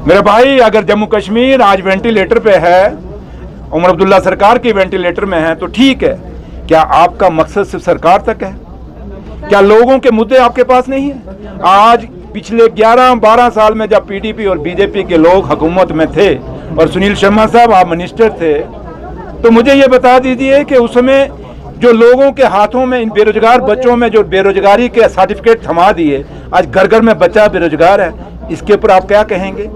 मेरे भाई, अगर जम्मू कश्मीर आज वेंटिलेटर पे है, उमर अब्दुल्ला सरकार की वेंटिलेटर में है, तो ठीक है। क्या आपका मकसद सिर्फ सरकार तक है? क्या लोगों के मुद्दे आपके पास नहीं है? आज पिछले 11-12 साल में जब पीडीपी और बीजेपी के लोग हुकूमत में थे और सुनील शर्मा साहब आप मिनिस्टर थे, तो मुझे ये बता दीजिए कि उस समय जो लोगों के हाथों में, इन बेरोजगार बच्चों में जो बेरोजगारी के सर्टिफिकेट थमा दिए, आज घर घर में बच्चा बेरोजगार है, इसके ऊपर आप क्या कहेंगे?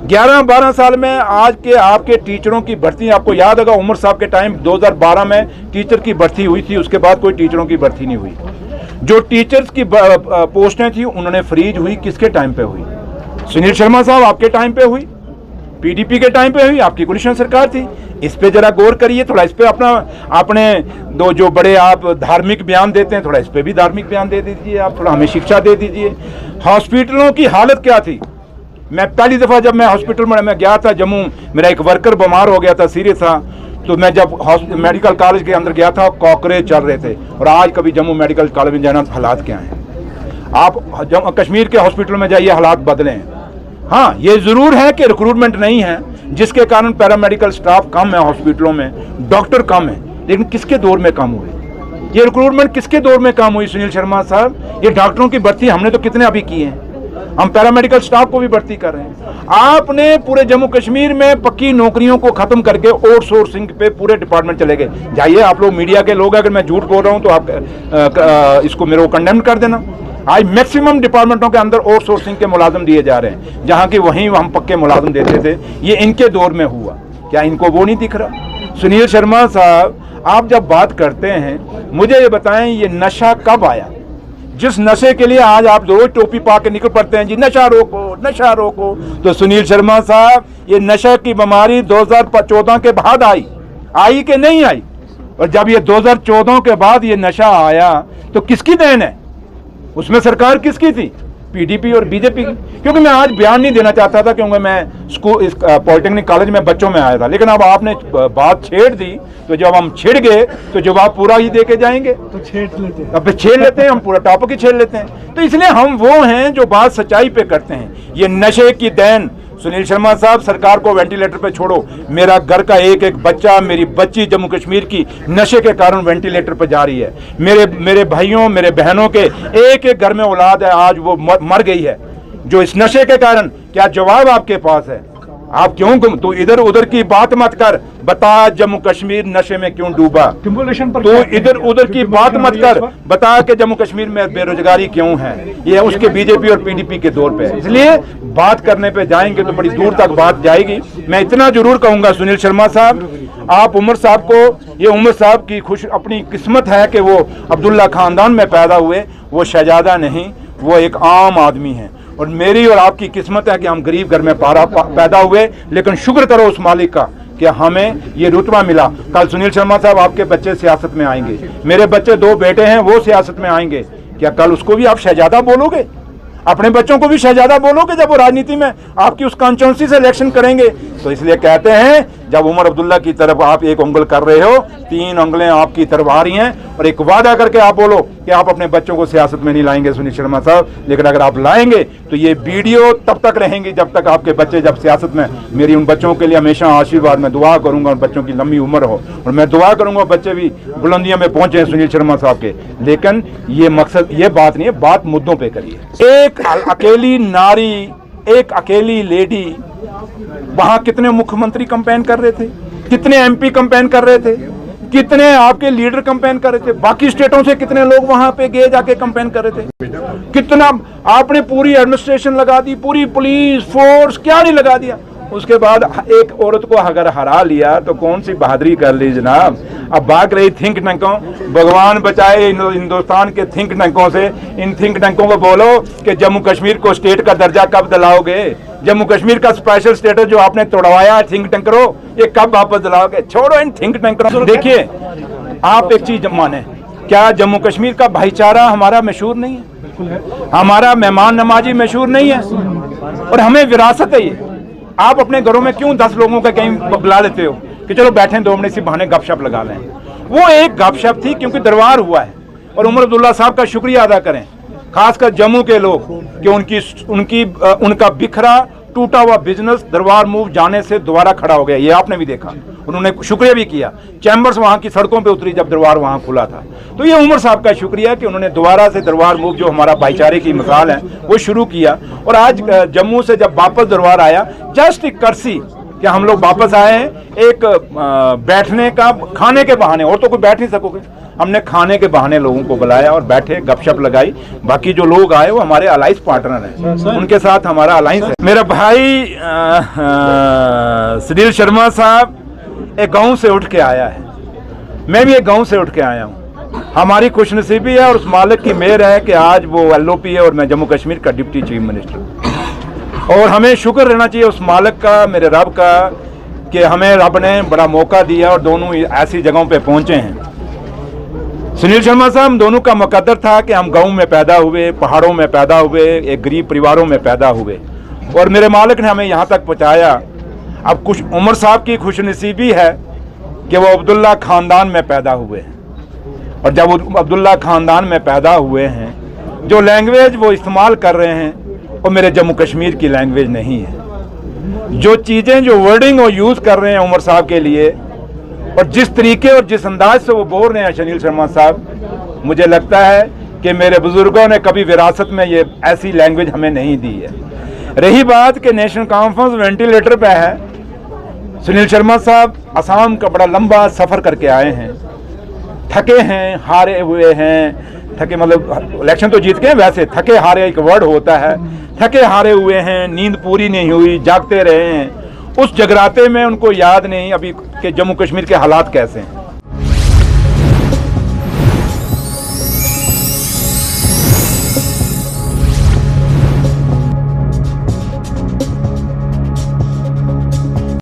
11-12 साल में आज के आपके टीचरों की भर्ती, आपको याद होगा उमर साहब के टाइम 2012 में टीचर की भर्ती हुई थी, उसके बाद कोई टीचरों की भर्ती नहीं हुई। जो टीचर्स की पोस्टें थी उन्होंने फ्रीज हुई, किसके टाइम पे हुई? सुनील शर्मा साहब आपके टाइम पे हुई, पीडीपी के टाइम पे हुई, आपकी कोलिशन सरकार थी। इस पे जरा गौर करिए थोड़ा, इस पे अपने दो जो बड़े आप धार्मिक बयान देते हैं, थोड़ा इस पे भी धार्मिक बयान दे दीजिए, आप थोड़ा हमें शिक्षा दे दीजिए। हॉस्पिटलों की हालत क्या थी? मैं पहली दफ़ा जब मैं हॉस्पिटल में मैं गया था जम्मू, मेरा एक वर्कर बीमार हो गया था, सीरियस था, तो मैं जब मेडिकल कॉलेज के अंदर गया था, कॉकरेज चल रहे थे। और आज कभी जम्मू मेडिकल कॉलेज में जाना, हालात क्या हैं? आप जम्मू कश्मीर के हॉस्पिटल में जाइए, हालात बदले हैं। हाँ, ये ज़रूर है कि रिक्रूटमेंट नहीं है, जिसके कारण पैरामेडिकल स्टाफ कम है हॉस्पिटलों में, डॉक्टर कम है, लेकिन किसके दौर में कम हुए? ये रिक्रूटमेंट किसके दौर में कम हुई सुनील शर्मा साहब? ये डॉक्टरों की भर्ती हमने तो कितने अभी की हैं, हम पैरामेडिकल स्टाफ को भी भर्ती कर रहे हैं। आपने पूरे जम्मू कश्मीर में पक्की नौकरियों को खत्म करके आउटसोर्सिंग पे पूरे डिपार्टमेंट चले गए। जाइए, आप लोग मीडिया के लोग, अगर मैं झूठ बोल रहा हूं तो आप इसको मेरे को कंडेम कर देना। आज मैक्सिमम डिपार्टमेंटों के अंदर आउटसोर्सिंग के मुलाजिम दिए जा रहे हैं, जहां की वहीं हम पक्के मुलाजिम देते थे। ये इनके दौर में हुआ, क्या इनको वो नहीं दिख रहा? सुनील शर्मा साहब, आप जब बात करते हैं, मुझे ये बताएं, ये नशा कब आया? जिस नशे के लिए आज आप रोज टोपी पा के निकल पड़ते हैं, जी नशा रोको नशा रोको, तो सुनील शर्मा साहब, ये नशा की बीमारी 2014 के बाद आई कि नहीं आई? और जब ये 2014 के बाद ये नशा आया तो किसकी देन है? उसमें सरकार किसकी थी? पीडीपी और बीजेपी की। क्योंकि मैं आज बयान नहीं देना चाहता था, क्योंकि मैं स्कूल इस पॉलिटेक्निक कॉलेज में बच्चों में आया था, लेकिन अब आपने बात छेड़ दी, तो जब हम छिड़ गए तो जवाब पूरा ही दे के जाएंगे, तो छेड़ लेते हैं, हम पूरा टॉपिक ही छेड़ लेते हैं। तो इसलिए हम वो हैं जो बात सच्चाई पे करते हैं। ये नशे की देन सुनील शर्मा साहब, सरकार को वेंटिलेटर पे छोड़ो, मेरा घर का एक एक बच्चा, मेरी बच्ची जम्मू कश्मीर की नशे के कारण वेंटिलेटर पे जा रही है। मेरे भाइयों, मेरे बहनों के एक एक घर में औलाद है, आज वो मर गई है जो इस नशे के कारण। क्या जवाब आपके पास है? आप क्यों तो इधर उधर की बात मत कर, बता जम्मू कश्मीर नशे में क्यों डूबा? तो इधर उधर की बात मत कर, बता के जम्मू कश्मीर में बेरोजगारी क्यों है? ये उसके बीजेपी और पीडीपी के दौर पे। इसलिए बात करने पे जाएंगे तो बड़ी दूर तक बात जाएगी। मैं इतना जरूर कहूंगा सुनील शर्मा साहब, आप उमर साहब को, ये उमर साहब की अपनी किस्मत है कि वो अब्दुल्ला खानदान में पैदा हुए, वो शहजादा नहीं, वो एक आम आदमी है। और मेरी और आपकी किस्मत है कि हम गरीब घर में पैदा हुए, लेकिन शुक्र करो उस मालिक का कि हमें ये रुतबा मिला। कल सुनील शर्मा साहब, आपके बच्चे सियासत में आएंगे, मेरे बच्चे 2 बेटे हैं, वो सियासत में आएंगे। क्या कल उसको भी आप शहजादा बोलोगे? अपने बच्चों को भी शहजादा बोलोगे जब वो राजनीति में आपकी उस कॉन्स्टिट्यूंसी से इलेक्शन करेंगे? तो इसलिए कहते हैं, जब उमर अब्दुल्ला की तरफ आप एक उंगल कर रहे हो, 3 उंगलें आपकी तरफ आ रही हैं, और एक वादा करके आप बोलो कि आप अपने बच्चों को सियासत में नहीं लाएंगे सुनील शर्मा साहब। लेकिन अगर आप लाएंगे तो ये वीडियो तब तक रहेंगी जब तक आपके बच्चे जब सियासत में। मेरी उन बच्चों के लिए हमेशा आशीर्वाद, मैं दुआ करूंगा उन बच्चों की लंबी उम्र हो, और मैं दुआ करूंगा बच्चे भी बुलंदियों में पहुंचे सुनील शर्मा साहब के। लेकिन ये मकसद, ये बात नहीं है, बात मुद्दों पर करिए। एक अकेली नारी, एक अकेली लेडी, वहां कितने मुख्यमंत्री कैंपेन कर रहे थे, कितने एमपी कैंपेन कर रहे थे, कितने आपके लीडर कैंपेन कर रहे थे, बाकी स्टेटों से कितने लोग वहां पे गए जाके कैंपेन कर रहे थे, कितना आपने पूरी एडमिनिस्ट्रेशन लगा दी, पूरी पुलिस फोर्स, क्या नहीं लगा दिया। उसके बाद एक औरत को अगर हरा लिया तो कौन सी बहादुरी कर ली जनाब। अब बात रही थिंक टैंकों, भगवान बचाए हिंदुस्तान के थिंक टैंकों से। इन थिंक टैंकों को बोलो कि जम्मू कश्मीर को स्टेट का दर्जा कब दिलाओगे? जम्मू कश्मीर का स्पेशल स्टेटस जो आपने तोड़वाया थिंक टैंकरों, ये कब वापस दिलाओगे? छोड़ो इन थिंक टैंकरों। देखिए, आप एक चीज माने, क्या जम्मू कश्मीर का भाईचारा हमारा मशहूर नहीं है? हमारा मेहमान नवाजी मशहूर नहीं है? और हमें विरासत है ये। आप अपने घरों में क्यों 10 लोगों का कहीं बुला लेते हो कि चलो बैठे 2 मिनट इसी बहाने गपशप लगा लें? वो एक गपशप थी क्योंकि दरबार हुआ है। और उमर अब्दुल्ला साहब का शुक्रिया अदा करें, खासकर जम्मू के लोग, कि उनका बिखरा टूटा हुआ बिजनेस दरबार मूव जाने से दोबारा खड़ा हो गया, ये आपने भी देखा। उन्होंने शुक्रिया भी किया, चैम्बर्स वहाँ की सड़कों पे उतरी जब दरबार वहाँ खुला था। तो ये उमर साहब का शुक्रिया कि उन्होंने दोबारा से दरबार मूव, जो हमारा भाईचारे की मिसाल है, वो शुरू किया। और आज जम्मू से जब वापस दरबार आया, जस्ट एक कर्सी कि हम लोग वापस आए हैं, एक बैठने का, खाने के बहाने, और तो कोई बैठ नहीं सकोगे, हमने खाने के बहाने लोगों को बुलाया और बैठे, गपशप लगाई। बाकी जो लोग आए वो हमारे अलाइंस पार्टनर हैं, उनके साथ हमारा अलाइंस है। मेरा भाई सुनील शर्मा साहब एक गांव से उठ के आया है, मैं भी एक गांव से उठ के आया हूं। हमारी खुशनसीबी है और उस मालिक की मेहर है कि आज वो LOP है और मैं जम्मू कश्मीर का डिप्टी चीफ मिनिस्टर। और हमें शुक्र रहना चाहिए उस मालिक का, मेरे रब का, कि हमें रब ने बड़ा मौका दिया और दोनों ऐसी जगहों पे पहुंचे हैं। सुनील शर्मा साहब, हम दोनों का मुकद्दर था कि हम गांव में पैदा हुए, पहाड़ों में पैदा हुए, एक गरीब परिवारों में पैदा हुए, और मेरे मालिक ने हमें यहाँ तक पहुँचाया। अब कुछ उमर साहब की खुशनसीबी है कि वो अब्दुल्ला ख़ानदान में पैदा हुए हैं, और जब वो अब्दुल्ला ख़ानदान में पैदा हुए हैं, जो लैंग्वेज वो इस्तेमाल कर रहे हैं वो मेरे जम्मू कश्मीर की लैंग्वेज नहीं है। जो चीज़ें, जो वर्डिंग वो यूज़ कर रहे हैं उमर साहब के लिए, और जिस तरीके और जिस अंदाज से वो बोल रहे हैं सुनील शर्मा साहब, मुझे लगता है कि मेरे बुजुर्गों ने कभी विरासत में ये ऐसी लैंग्वेज हमें नहीं दी है। रही बात कि नेशनल कॉन्फ्रेंस वेंटिलेटर पे है, सुनील शर्मा साहब असम का बड़ा लंबा सफ़र करके आए हैं, थके हैं, हारे हुए हैं, थके मतलब इलेक्शन तो जीत के हैं, वैसे थके हारे एक वर्ड होता है, थके हारे हुए हैं, नींद पूरी नहीं हुई, जागते रहे हैं। उस जगराते में उनको याद नहीं अभी कि जम्मू कश्मीर के हालात कैसे हैं।